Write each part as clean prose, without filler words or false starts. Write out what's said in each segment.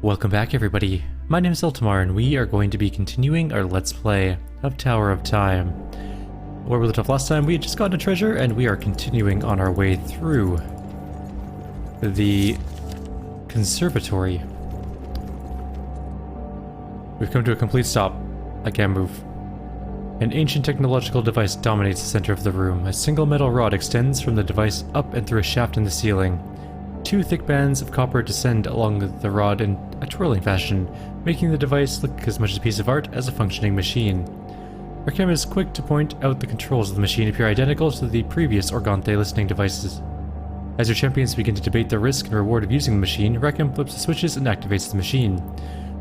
Welcome back everybody, my name is Eltimar and we are going to be continuing our Let's Play of Tower of Time. Where we left off last time, we had just gotten a treasure and we are continuing on our way through the conservatory. We've come to a complete stop. I can't move. An ancient technological device dominates the center of the room. A single metal rod extends from the device up and through a shaft in the ceiling. Two thick bands of copper descend along the rod in a twirling fashion, making the device look as much a piece of art as a functioning machine. Our camera is quick to point out the controls of the machine appear identical to the previous Organte listening devices. As your champions begin to debate the risk and reward of using the machine, Rekem flips the switches and activates the machine.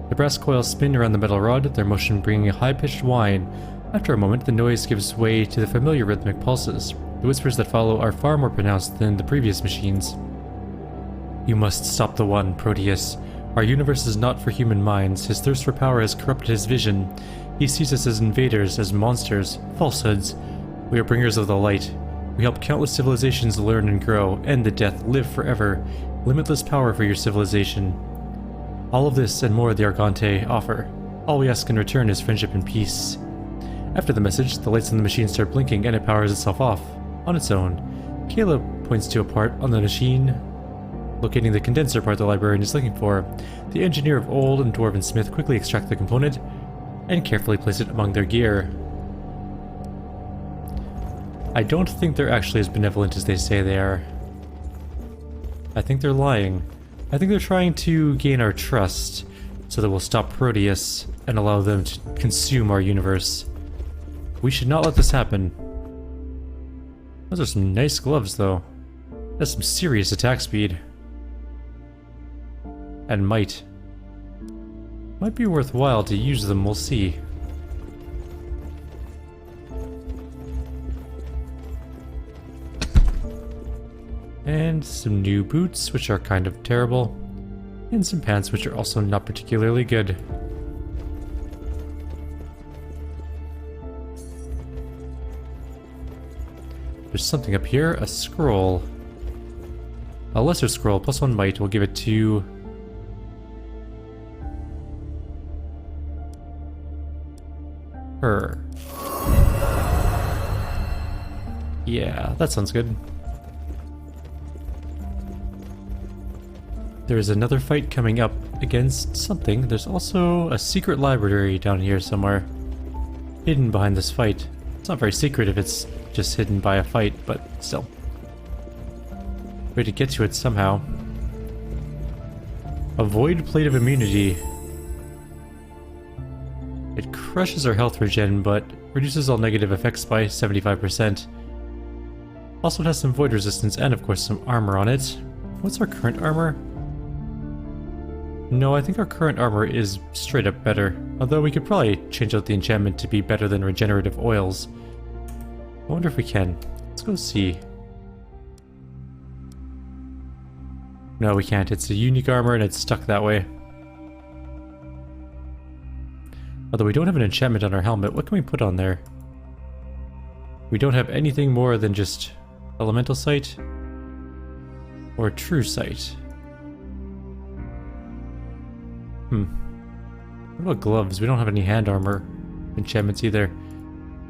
The brass coils spin around the metal rod, their motion bringing a high-pitched whine. After a moment, the noise gives way to the familiar rhythmic pulses. The whispers that follow are far more pronounced than the previous machines. You must stop the one, Proteus. Our universe is not for human minds. His thirst for power has corrupted his vision. He sees us as invaders, as monsters, falsehoods. We are bringers of the light. We help countless civilizations learn and grow, end the death, live forever. Limitless power for your civilization. All of this and more the Organte offer. All we ask in return is friendship and peace. After the message, the lights on the machine start blinking and it powers itself off, on its own. Caleb points to a part on the machine, locating the condenser part the librarian is looking for. The engineer of old and dwarven smith quickly extract the component and carefully place it among their gear. I don't think they're actually as benevolent as they say they are. I think they're lying. I think they're trying to gain our trust so that we'll stop Proteus and allow them to consume our universe. We should not let this happen. Those are some nice gloves though. That's some serious attack speed. And might. Might be worthwhile to use them, we'll see. And some new boots, which are kind of terrible. And some pants, which are also not particularly good. There's something up here, a scroll. A lesser scroll, plus one might, we'll give it to her. Yeah, that sounds good. There is another fight coming up against something. There's also a secret library down here somewhere, hidden behind this fight. It's not very secret if it's just hidden by a fight, but still. Way to get to it somehow. A void plate of immunity. It crushes our health regen, but reduces all negative effects by 75%. Also it has some void resistance and of course some armor on it. What's our current armor? No, I think our current armor is straight up better. Although we could probably change out the enchantment to be better than regenerative oils. I wonder if we can. Let's go see. No, we can't. It's a unique armor and it's stuck that way. Although we don't have an enchantment on our helmet, what can we put on there? We don't have anything more than just elemental sight or true sight. What about gloves? We don't have any hand armor enchantments either.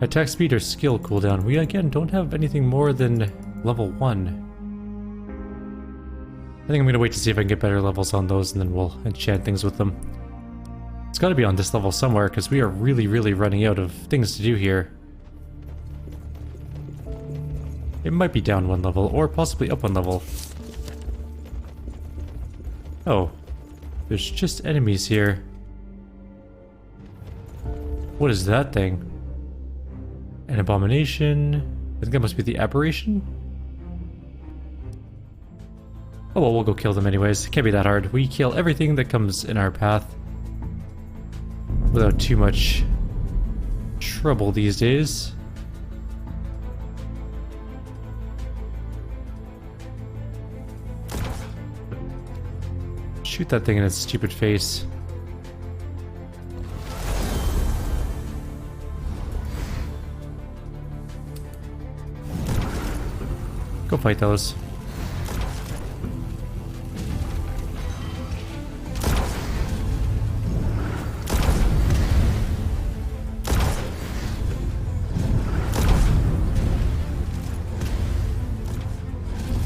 Attack speed or skill cooldown. We again don't have anything more than level 1. I think I'm gonna wait to see if I can get better levels on those and then we'll enchant things with them. It's gotta be on this level somewhere because we are really running out of things to do here. It might be down one level or possibly up one level. Oh. There's just enemies here. What is that thing? An abomination? I think that must be the aberration? Oh well, we'll go kill them anyways. It can't be that hard. We kill everything that comes in our path without too much trouble these days. Shoot that thing in its stupid face. Go fight those.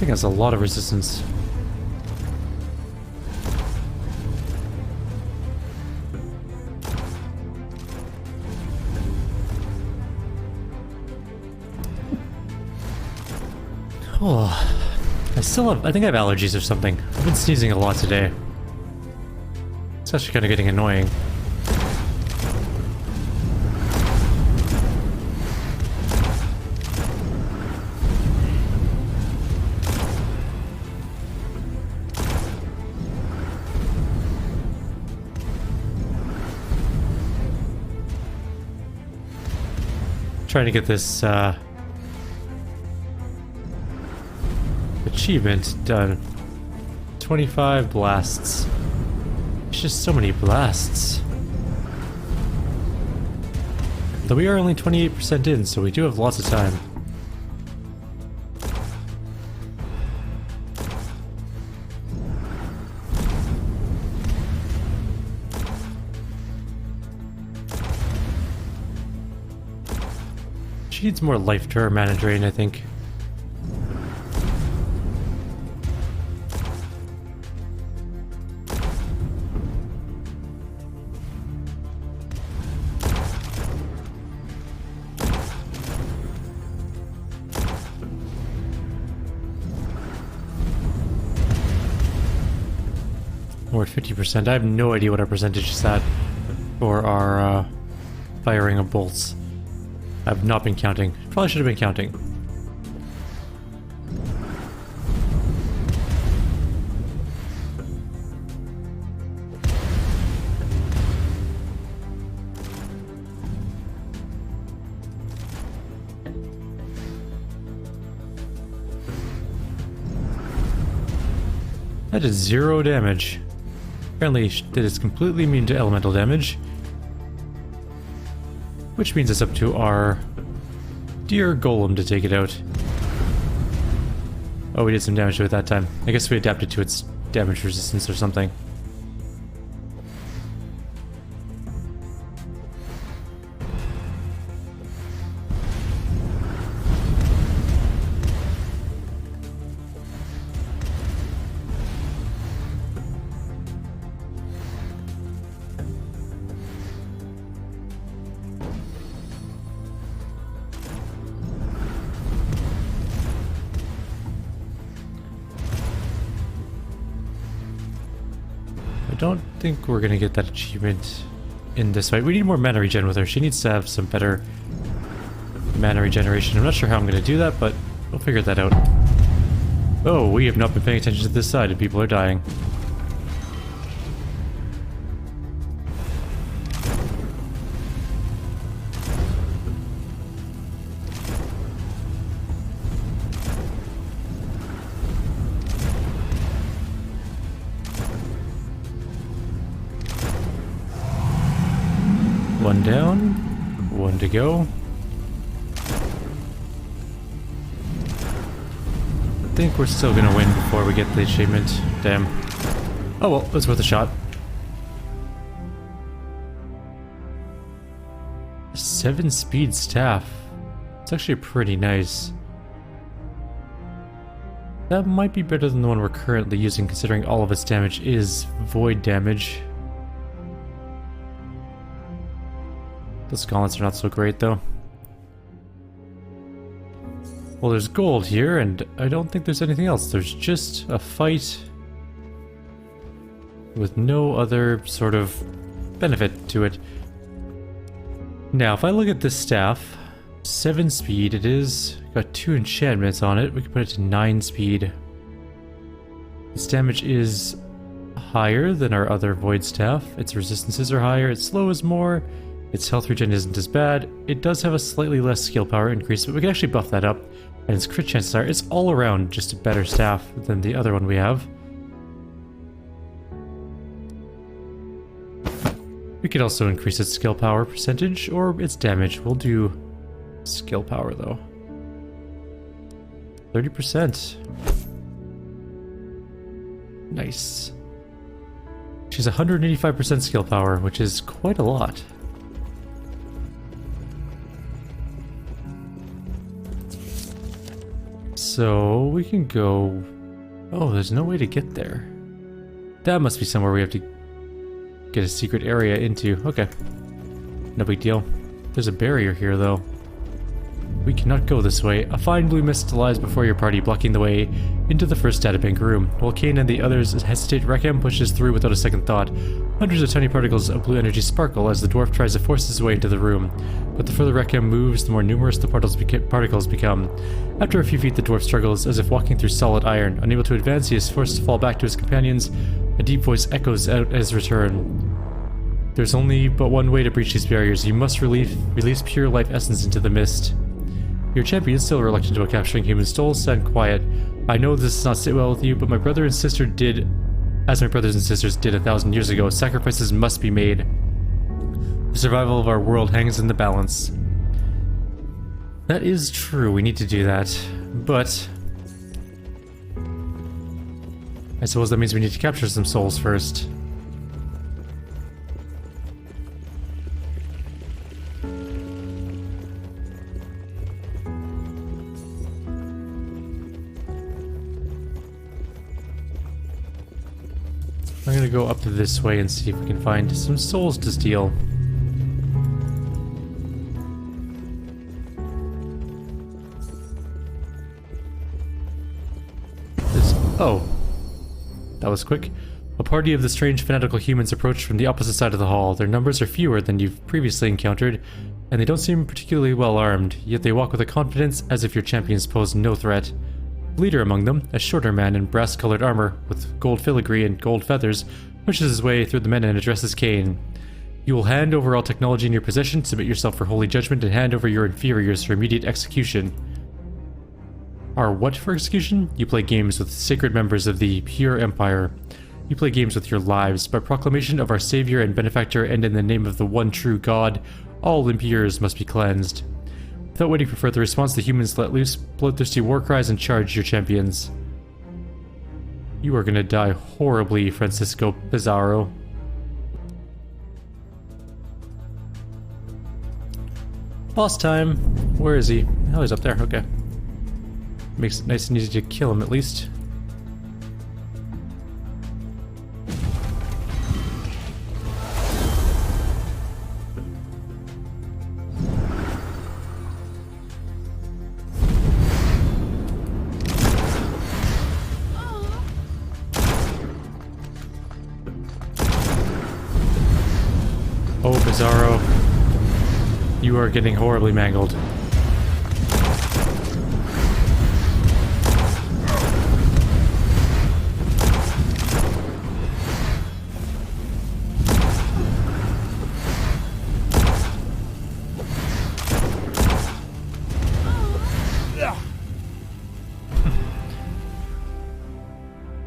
thing has a lot of resistance. Oh, I think I have allergies or something. I've been sneezing a lot today. It's actually kind of getting annoying. Trying to get this, achievement done. 25 blasts. It's just so many blasts. Though we are only 28% in, so we do have lots of time. She needs more life to her mana drain, I think. We're at 50%. I have no idea what our percentage is at for our firing of bolts. I've not been counting. Probably should have been counting. That did 0 damage. Apparently it is completely immune to elemental damage. Which means it's up to our dear golem to take it out. Oh, we did some damage to it that time. I guess we adapted to its damage resistance or something. I don't think we're gonna get that achievement in this fight. We need more mana regen with her. She needs to have some better mana regeneration. I'm not sure how I'm gonna do that, but we'll figure that out. Oh, we have not been paying attention to this side and people are dying. One down, one to go. I think we're still gonna win before we get the achievement. Damn. Oh well, it's worth a shot. 7-speed staff. It's actually pretty nice. That might be better than the one we're currently using, considering all of its damage is void damage. Those gauntlets are not so great, though. Well, there's gold here, and I don't think there's anything else. There's just a fight with no other sort of benefit to it. Now, if I look at this staff, 7 speed it is. Got 2 enchantments on it. We can put it to 9 speed. Its damage is higher than our other void staff. Its resistances are higher. It slows more. Its health regen isn't as bad. It does have a slightly less skill power increase, but we can actually buff that up. And its crit chances are, it's all around just a better staff than the other one we have. We could also increase its skill power percentage or its damage. We'll do skill power though. 30%. Nice. She's 185% skill power, which is quite a lot. So we can go... Oh, there's no way to get there. That must be somewhere we have to get a secret area into. Okay. No big deal. There's a barrier here, though. We cannot go this way. A fine blue mist lies before your party, blocking the way into the first databank room. While Kane and the others hesitate, Reckham pushes through without a second thought. Hundreds of tiny particles of blue energy sparkle as the dwarf tries to force his way into the room. But the further Reckham moves, the more numerous the particles become. After a few feet, the dwarf struggles as if walking through solid iron. Unable to advance, he is forced to fall back to his companions. A deep voice echoes out at his return. There's only but one way to breach these barriers. You must release pure life essence into the mist. Your champion is still reluctant about capturing human souls. Stand quiet. I know this does not sit well with you, but my brother and sister did, as my brothers and sisters did 1,000 years ago. Sacrifices must be made. The survival of our world hangs in the balance. That is true. We need to do that, but I suppose that means we need to capture some souls first. I'm gonna go up to this way and see if we can find some souls to steal. Oh. That was quick. A party of the strange fanatical humans approached from the opposite side of the hall. Their numbers are fewer than you've previously encountered, and they don't seem particularly well armed, yet they walk with a confidence as if your champions pose no threat. The leader among them, a shorter man in brass-colored armor with gold filigree and gold feathers, pushes his way through the men and addresses Kane. You will hand over all technology in your possession, submit yourself for holy judgment, and hand over your inferiors for immediate execution. Our what for execution? You play games with sacred members of the pure empire. You play games with your lives. By proclamation of our savior and benefactor, and in the name of the one true God, all impures must be cleansed. Without waiting for further response, the humans let loose bloodthirsty war cries and charge your champions. You are gonna die horribly, Francisco Pizarro. Boss time. Where is he? Oh, he's up there. Okay. Makes it nice and easy to kill him, at least. Oh, Pizarro. You are getting horribly mangled.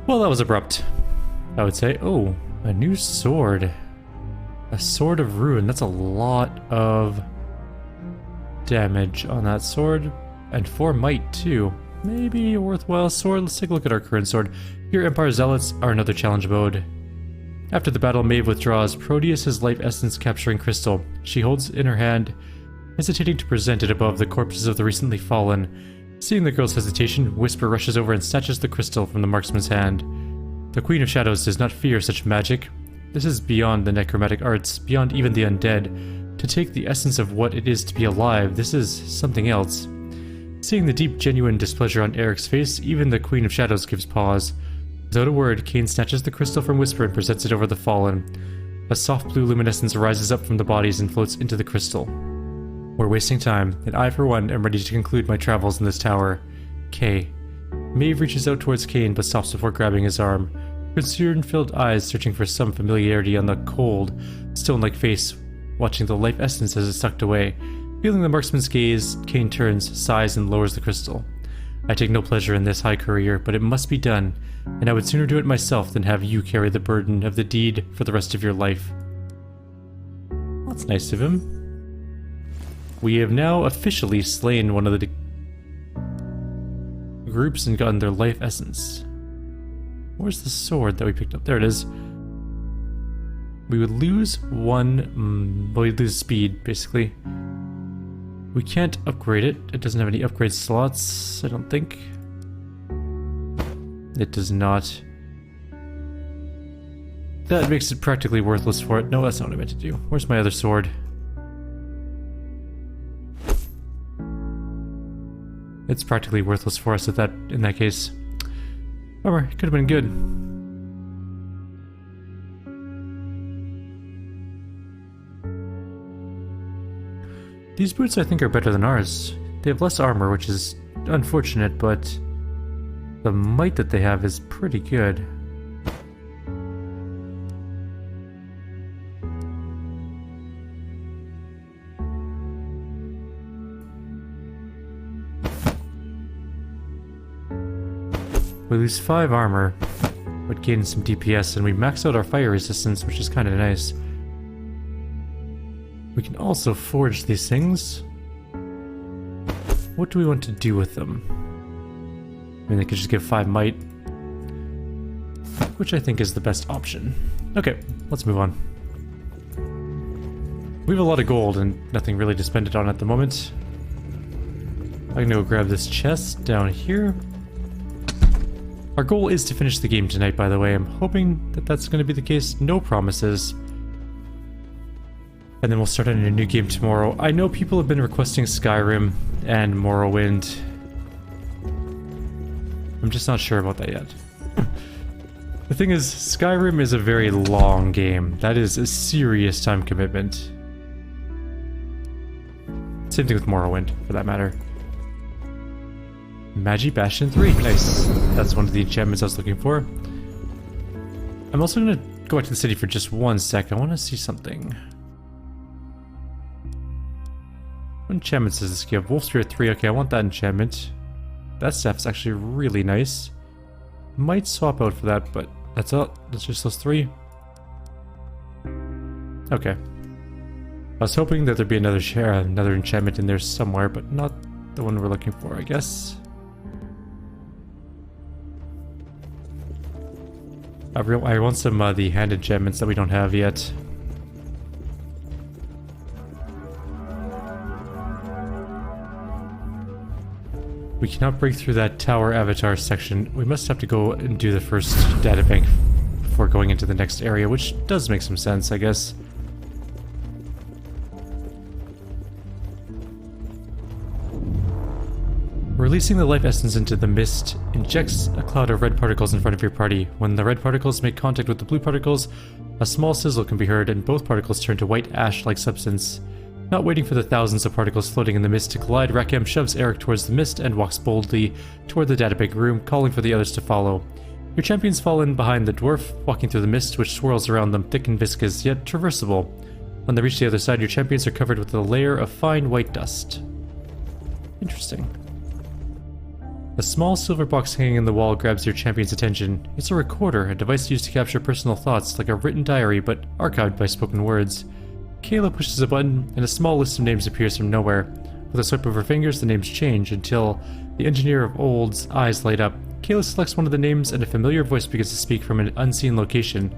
Well, that was abrupt, I would say. Oh, a new sword. A sword of ruin. That's a lot of damage on that sword. And 4 might, too. Maybe a worthwhile sword. Let's take a look at our current sword. Your Empire Zealots are another challenge mode. After the battle, Maeve withdraws. Proteus has life essence capturing crystal. She holds in her hand, hesitating to present it above the corpses of the recently fallen. Seeing the girl's hesitation, Whisper rushes over and snatches the crystal from the marksman's hand. The Queen of Shadows does not fear such magic. This is beyond the necromantic arts, beyond even the undead. To take the essence of what it is to be alive, this is something else. Seeing the deep, genuine displeasure on Eric's face, even the Queen of Shadows gives pause. Without a word, Kane snatches the crystal from Whisper and presents it over the fallen. A soft blue luminescence rises up from the bodies and floats into the crystal. We're wasting time, and I, for one, am ready to conclude my travels in this tower. Kay. Maeve reaches out towards Kane, but stops before grabbing his arm. Concern-filled eyes searching for some familiarity on the cold, stone-like face, watching the life essence as it's sucked away. Feeling the marksman's gaze, Kane turns, sighs, and lowers the crystal. I take no pleasure in this high career, but it must be done, and I would sooner do it myself than have you carry the burden of the deed for the rest of your life. That's nice of him. We have now officially slain one of the groups and gotten their life essence. Where's the sword that we picked up? There it is. We would lose one... we'd lose speed, basically. We can't upgrade it. It doesn't have any upgrade slots, I don't think. It does not. That makes it practically worthless for it. No, that's not what I meant to do. Where's my other sword? It's practically worthless for us in that case. Bummer, it could have been good. These boots I think are better than ours. They have less armor, which is unfortunate, but the might that they have is pretty good. We lose 5 armor, but gain some DPS, and we max out our fire resistance, which is kind of nice. We can also forge these things. What do we want to do with them? I mean, they could just give 5 might, which I think is the best option. Okay, let's move on. We have a lot of gold and nothing really to spend it on at the moment. I can go grab this chest down here. Our goal is to finish the game tonight, by the way. I'm hoping that that's going to be the case. No promises. And then we'll start on a new game tomorrow. I know people have been requesting Skyrim and Morrowind. I'm just not sure about that yet. The thing is, Skyrim is a very long game. That is a serious time commitment. Same thing with Morrowind, for that matter. Magi Bastion 3, nice. That's one of the enchantments I was looking for. I'm also going to go back to the city for just 1 sec. I want to see something. What enchantments does this give? Wolf Spirit 3, okay, I want that enchantment. That staff's actually really nice. Might swap out for that, but that's all. That's just those 3. Okay. I was hoping that there'd be another enchantment in there somewhere, but not the one we're looking for, I guess. I want some the hand enchantments that we don't have yet. We cannot break through that tower avatar section. We must have to go and do the first databank before going into the next area, which does make some sense, I guess. Releasing the life essence into the mist injects a cloud of red particles in front of your party. When the red particles make contact with the blue particles, a small sizzle can be heard and both particles turn to white ash-like substance. Not waiting for the thousands of particles floating in the mist to collide, Rakem shoves Eric towards the mist and walks boldly toward the databank room, calling for the others to follow. Your champions fall in behind the dwarf, walking through the mist which swirls around them, thick and viscous, yet traversable. When they reach the other side, your champions are covered with a layer of fine white dust. Interesting. A small silver box hanging in the wall grabs your champion's attention. It's a recorder, a device used to capture personal thoughts, like a written diary, but archived by spoken words. Kayla pushes a button, and a small list of names appears from nowhere. With a swipe of her fingers, the names change until the engineer of old's eyes light up. Kayla selects one of the names, and a familiar voice begins to speak from an unseen location.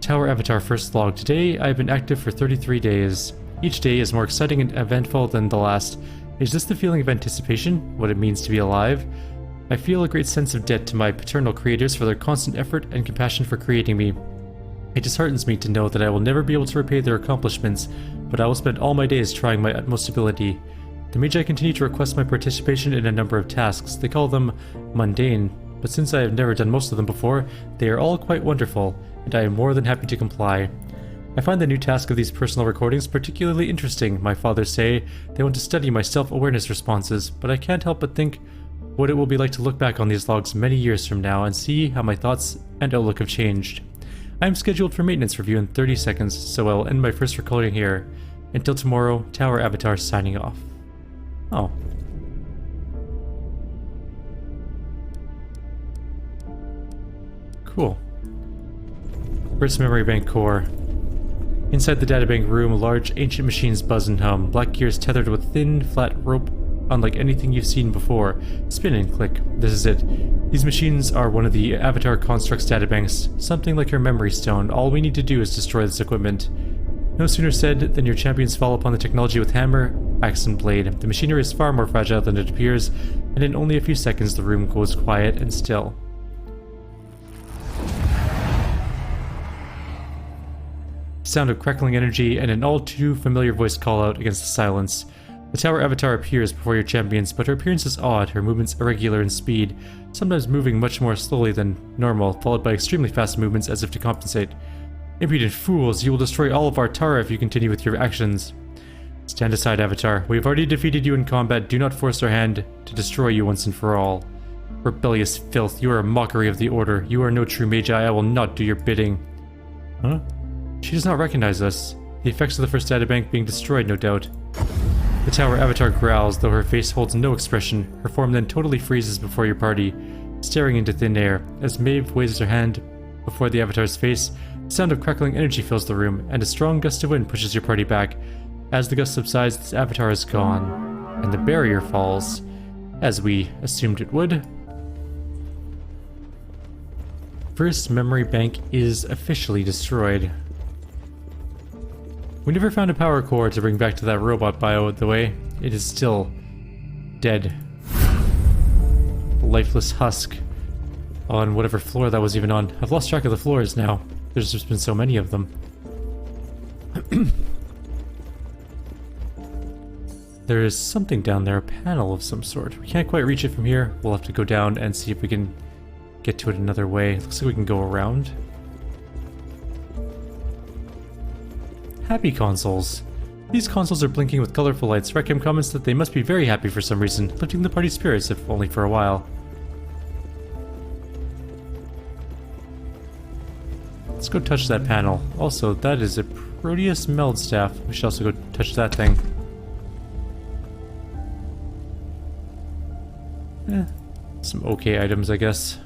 Tower Avatar first log. Today, I have been active for 33 days. Each day is more exciting and eventful than the last. Is this the feeling of anticipation? What it means to be alive? I feel a great sense of debt to my paternal creators for their constant effort and compassion for creating me. It disheartens me to know that I will never be able to repay their accomplishments, but I will spend all my days trying my utmost ability. The Magi continue to request my participation in a number of tasks. They call them mundane, but since I have never done most of them before, they are all quite wonderful, and I am more than happy to comply. I find the new task of these personal recordings particularly interesting. My fathers say they want to study my self-awareness responses, but I can't help but think what it will be like to look back on these logs many years from now and see how my thoughts and outlook have changed. I am scheduled for maintenance review in 30 seconds, so I'll end my first recording here. Until tomorrow, Tower Avatar signing off. Oh. Cool. First memory bank core. Inside the databank room, large ancient machines buzz and hum, black gears tethered with thin, flat rope unlike anything you've seen before. Spin and click. This is it. These machines are one of the Avatar Construct's databanks, something like your memory stone. All we need to do is destroy this equipment. No sooner said than your champions fall upon the technology with hammer, axe, and blade. The machinery is far more fragile than it appears, and in only a few seconds the room goes quiet and still. sound of crackling energy, and an all too familiar voice call out against the silence. The tower avatar appears before your champions, but her appearance is odd, her movements irregular in speed, sometimes moving much more slowly than normal, followed by extremely fast movements as if to compensate. Impudent fools, you will destroy all of our Tara if you continue with your actions. Stand aside, Avatar. We have already defeated you in combat. Do not force our hand to destroy you once and for all. Rebellious filth, you are a mockery of the Order. You are no true magi. I will not do your bidding. Huh? She does not recognize us. The effects of the first databank being destroyed, no doubt. The tower avatar growls, though her face holds no expression. Her form then totally freezes before your party, staring into thin air. As Maeve waves her hand before the avatar's face, the sound of crackling energy fills the room, and a strong gust of wind pushes your party back. As the gust subsides, this avatar is gone, and the barrier falls, as we assumed it would. First memory bank is officially destroyed. We never found a power core to bring back to that robot bio, the way. It is still dead. Lifeless husk on whatever floor that was even on. I've lost track of the floors now. There's just been so many of them. There is something down there, a panel of some sort. We can't quite reach it from here. We'll have to go down and see if we can get to it another way. Looks like we can go around. Happy consoles. These consoles are blinking with colorful lights. Rekim comments that they must be very happy for some reason, lifting the party's spirits, if only for a while. Let's go touch that panel. Also, that is a Proteus meld staff. We should also go touch that thing. Some okay items, I guess.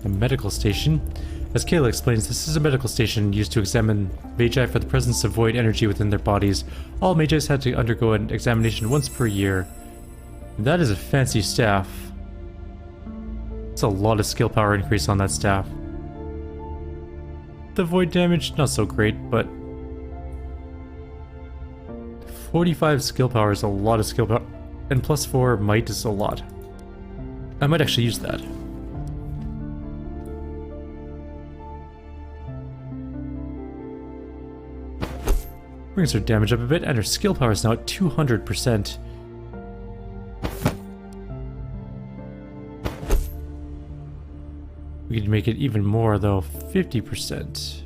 A medical station. As Kayla explains, this is a medical station used to examine magi for the presence of void energy within their bodies. All magis had to undergo an examination once per year. And that is a fancy staff. It's a lot of skill power increase on that staff. The void damage, not so great, but 45 skill power is a lot of skill power, and plus 4 might is a lot. I might actually use that. Brings her damage up a bit, and her skill power is now at 200%. We could make it even more, though. 50%.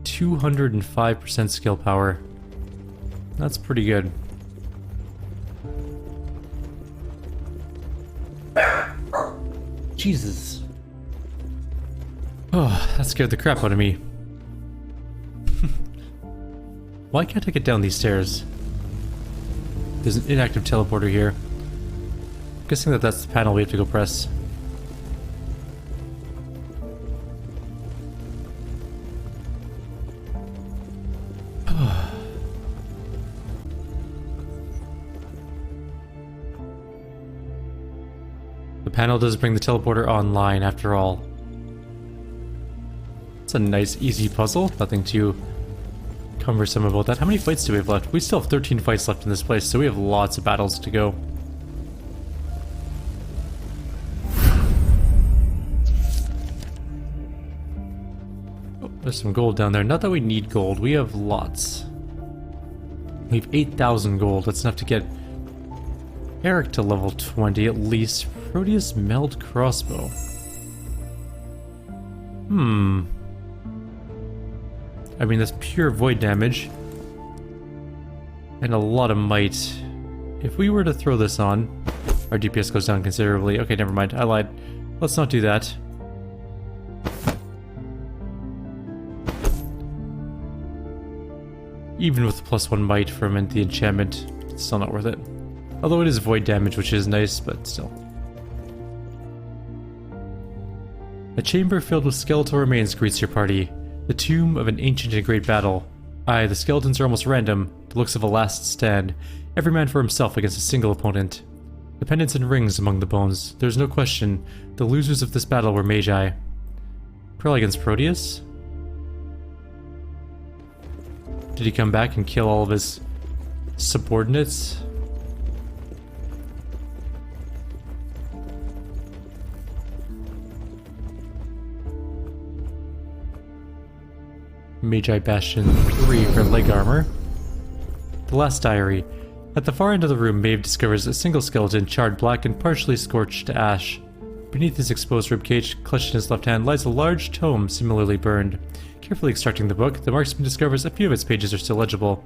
205% skill power. That's pretty good. Jesus. Oh, that scared the crap out of me. Why can't I get down these stairs? There's an inactive teleporter here. I'm guessing that that's the panel we have to go press. The panel does bring the teleporter online after all. It's a nice, easy puzzle. Nothing too cumbersome about that. How many fights do we have left? We still have 13 fights left in this place, so we have lots of battles to go. Oh, there's some gold down there. Not that we need gold. We have lots. We have 8,000 gold. That's enough to get Eric to level 20 at least. Proteus meld crossbow. I mean, that's pure void damage. And a lot of might. If we were to throw this on, our DPS goes down considerably. Okay, never mind. I lied. Let's not do that. Even with +1 might from the enchantment, it's still not worth it. Although it is void damage, which is nice, but still. A chamber filled with skeletal remains greets your party. The tomb of an ancient and great battle. Aye, the skeletons are almost random, the looks of a last stand. Every man for himself against a single opponent. The pendants and rings among the bones. There's no question, the losers of this battle were magi. Probably against Proteus? Did he come back and kill all of his subordinates? Magi Bastion 3 for leg armor. The last diary. At the far end of the room, Maeve discovers a single skeleton, charred black and partially scorched to ash. Beneath his exposed ribcage, clutched in his left hand, lies a large tome similarly burned. Carefully extracting the book, the marksman discovers a few of its pages are still legible.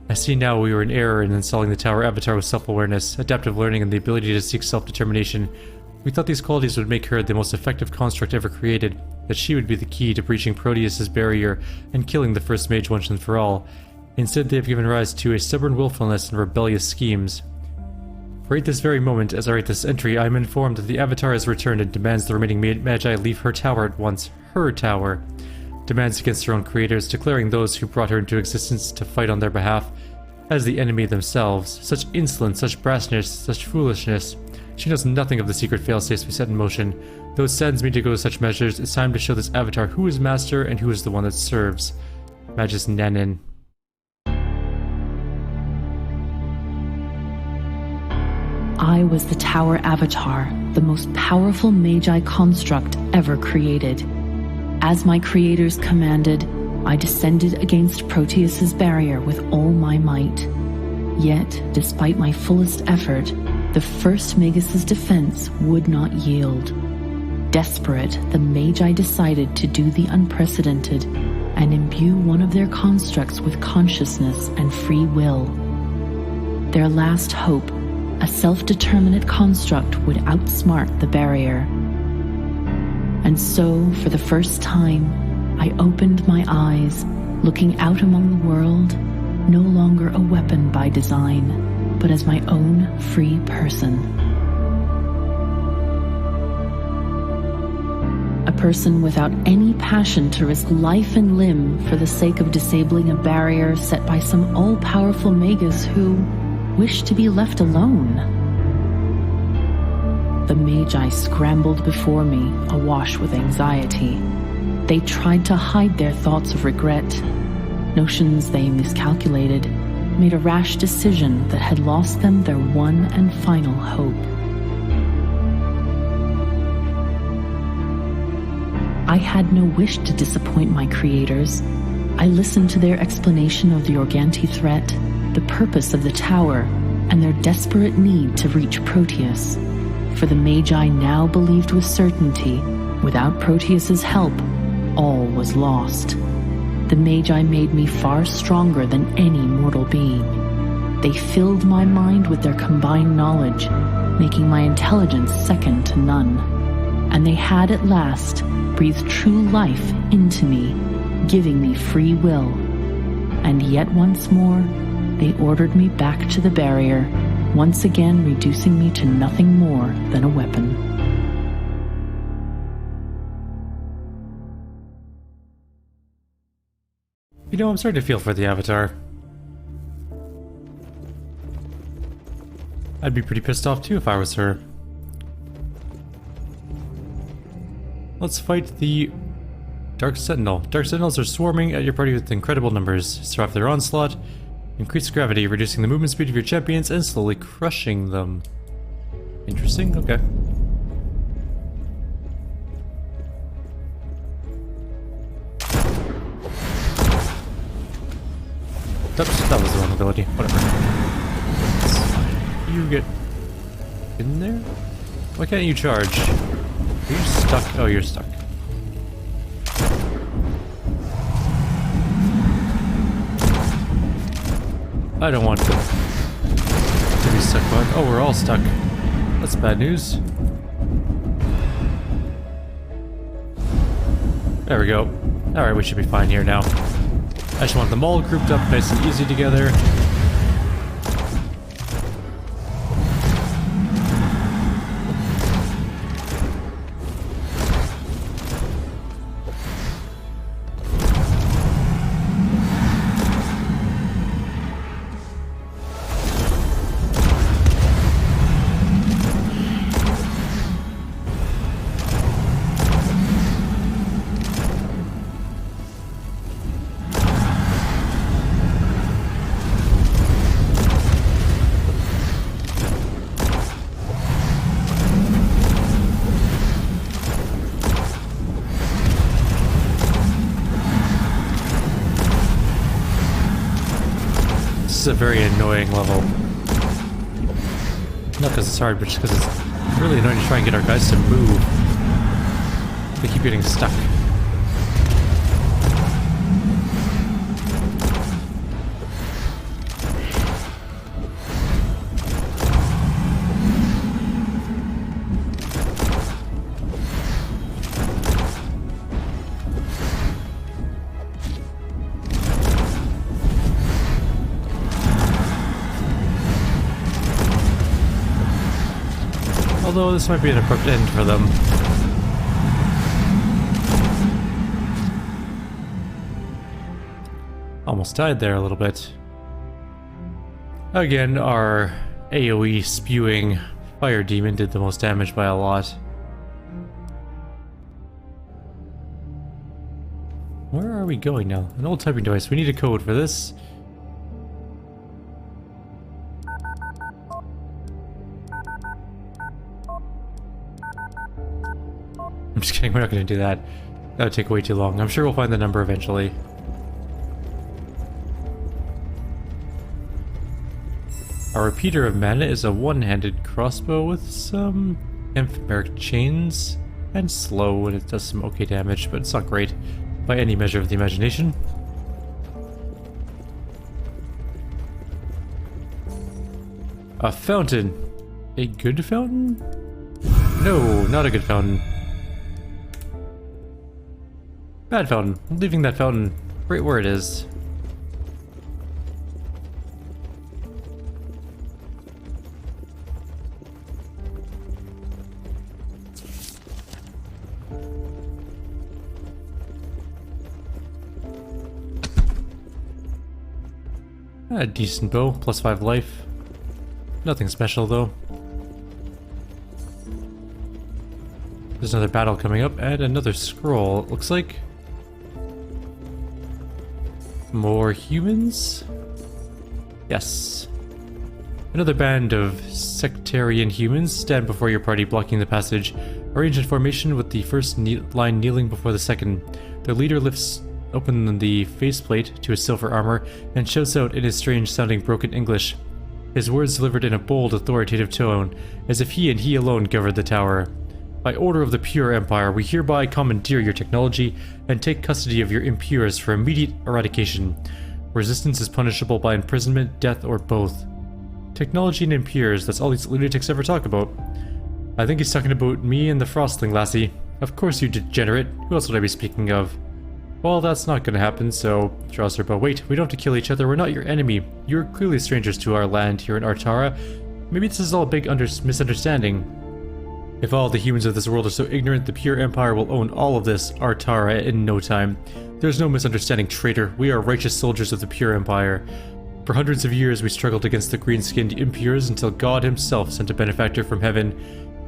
I see now we were in error in installing the tower avatar with self-awareness, adaptive learning, and the ability to seek self-determination. We thought these qualities would make her the most effective construct ever created, that she would be the key to breaching Proteus's barrier and killing the first mage once and for all. Instead, they have given rise to a stubborn willfulness and rebellious schemes. Right this very moment, as I write this entry, I am informed that the Avatar has returned and demands the remaining Magi leave her tower at once. Her tower. Demands against her own creators, declaring those who brought her into existence to fight on their behalf as the enemy themselves. Such insolence, such brashness, such foolishness. She knows nothing of the secret failsafes we set in motion. Though it saddens me to go to such measures, it's time to show this Avatar who is master and who is the one that serves. Magus Nanin. I was the Tower Avatar, the most powerful Magi construct ever created. As my creators commanded, I descended against Proteus's barrier with all my might. Yet, despite my fullest effort, the first Magus's defense would not yield. Desperate, the Magi decided to do the unprecedented and imbue one of their constructs with consciousness and free will. Their last hope, a self-determinate construct, would outsmart the barrier. And so, for the first time, I opened my eyes, looking out among the world, no longer a weapon by design, but as my own free person. A person without any passion to risk life and limb for the sake of disabling a barrier set by some all-powerful Magus who wish to be left alone. The Magi scrambled before me, awash with anxiety. They tried to hide their thoughts of regret, notions they miscalculated, made a rash decision that had lost them their one and final hope. I had no wish to disappoint my creators. I listened to their explanation of the Organti threat, the purpose of the tower, and their desperate need to reach Proteus. For the Magi now believed with certainty, without Proteus's help, all was lost. The Magi made me far stronger than any mortal being. They filled my mind with their combined knowledge, making my intelligence second to none. And they had at last breathed true life into me, giving me free will. And yet once more, they ordered me back to the barrier, once again reducing me to nothing more than a weapon. You know, I'm starting to feel for the Avatar. I'd be pretty pissed off too if I was her. Let's fight the Dark Sentinel. Dark Sentinels are swarming at your party with incredible numbers. Survive their onslaught, increase gravity, reducing the movement speed of your champions and slowly crushing them. Interesting, okay. That was the wrong ability. Whatever. You get in there? Why can't you charge? Are you stuck? Oh, you're stuck. I don't want to be stuck, bug. Oh, we're all stuck. That's bad news. There we go. Alright, we should be fine here now. I just want them all grouped up nice and easy together. is a very annoying level. Not because it's hard, but just because it's really annoying to try and get our guys to move. They keep getting stuck. Although this might be an abrupt end for them. Almost died there a little bit. Again, our AoE spewing fire demon did the most damage by a lot. Where are we going now? An old typing device. We need a code for this. I'm just kidding, we're not going to do that. That would take way too long. I'm sure we'll find the number eventually. Our repeater of mana is a one-handed crossbow with some ephemeral chains and slow, and it does some okay damage, but it's not great by any measure of the imagination. A fountain. A good fountain? No, not a good fountain. Bad fountain. I'm leaving that fountain right where it is. A decent bow, +5 life. Nothing special though. There's another battle coming up and another scroll, it looks like. More humans? Yes. Another band of sectarian humans stand before your party, blocking the passage. Arrange in formation with the first line kneeling before the second. Their leader lifts open the faceplate to his silver armor and shouts out in his strange sounding broken English. His words delivered in a bold, authoritative tone, as if he and he alone governed the tower. By order of the Pure Empire, we hereby commandeer your technology and take custody of your impures for immediate eradication. Resistance is punishable by imprisonment, death, or both. Technology and impures, that's all these lunatics ever talk about. I think he's talking about me and the Frostling lassie. Of course you degenerate, who else would I be speaking of? Well, that's not gonna happen, so draws her bow. Wait, we don't have to kill each other, we're not your enemy. You're clearly strangers to our land here in Artara. Maybe this is all a big misunderstanding. If all the humans of this world are so ignorant, the Pure Empire will own all of this Artara in no time. There's no misunderstanding, traitor. We are righteous soldiers of the Pure Empire. For hundreds of years we struggled against the green-skinned impures until God himself sent a benefactor from heaven.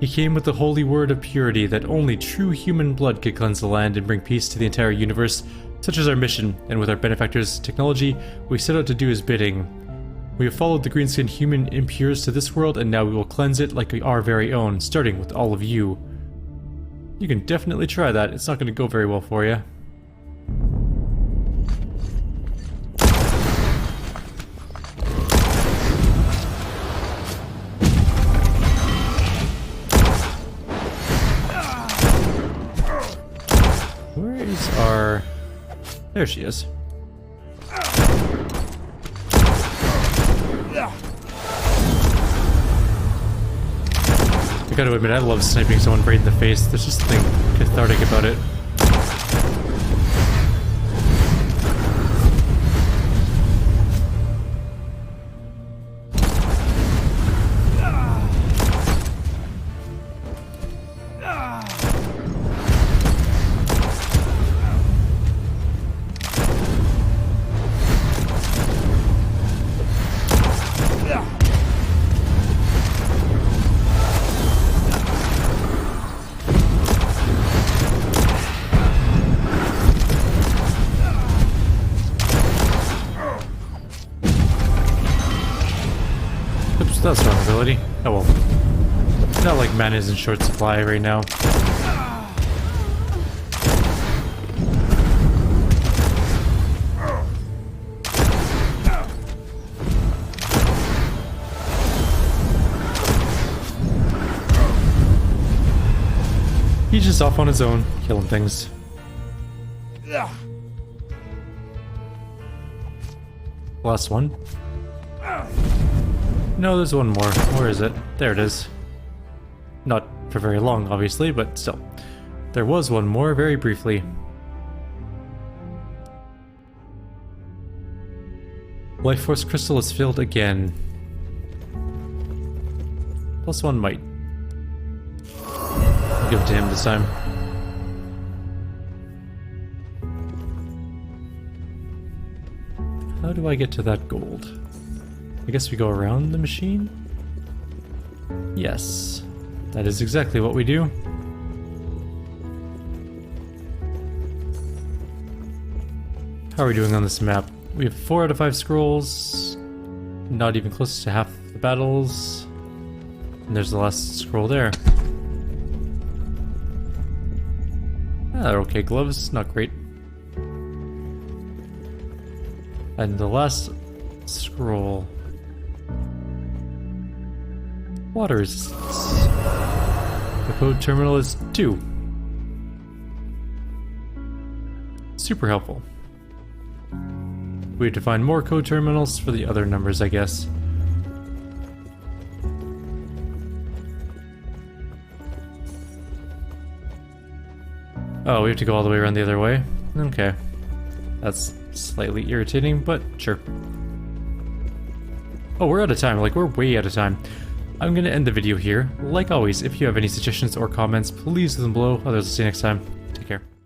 He came with the holy word of purity that only true human blood could cleanse the land and bring peace to the entire universe. Such is our mission, and with our benefactor's technology, we set out to do his bidding. We have followed the green-skinned human impures to this world, and now we will cleanse it like our very own, starting with all of you. You can definitely try that. It's not going to go very well for you. Where is our... There she is. I gotta admit, I love sniping someone right in the face. There's just something cathartic about it. That's wrong ability. Oh well. Not like mana is in short supply right now. He's just off on his own, killing things. Last one. No, there's one more. Where is it? There it is. Not for very long, obviously, but still. There was one more, very briefly. Life Force Crystal is filled again. Plus one might. I'll give it to him this time. How do I get to that gold? I guess we go around the machine? Yes. That is exactly what we do. How are we doing on this map? We have 4 out of 5 scrolls. Not even close to half the battles. And there's the last scroll there. Ah, they're okay gloves, not great. And the last scroll. Water resistance. The code terminal is 2. Super helpful. We have to find more code terminals for the other numbers, I guess. Oh, we have to go all the way around the other way? Okay. That's slightly irritating, but sure. Oh, we're out of time. Like, we're way out of time. I'm gonna end the video here. Like always, if you have any suggestions or comments, please leave them below. Others will see you next time. Take care.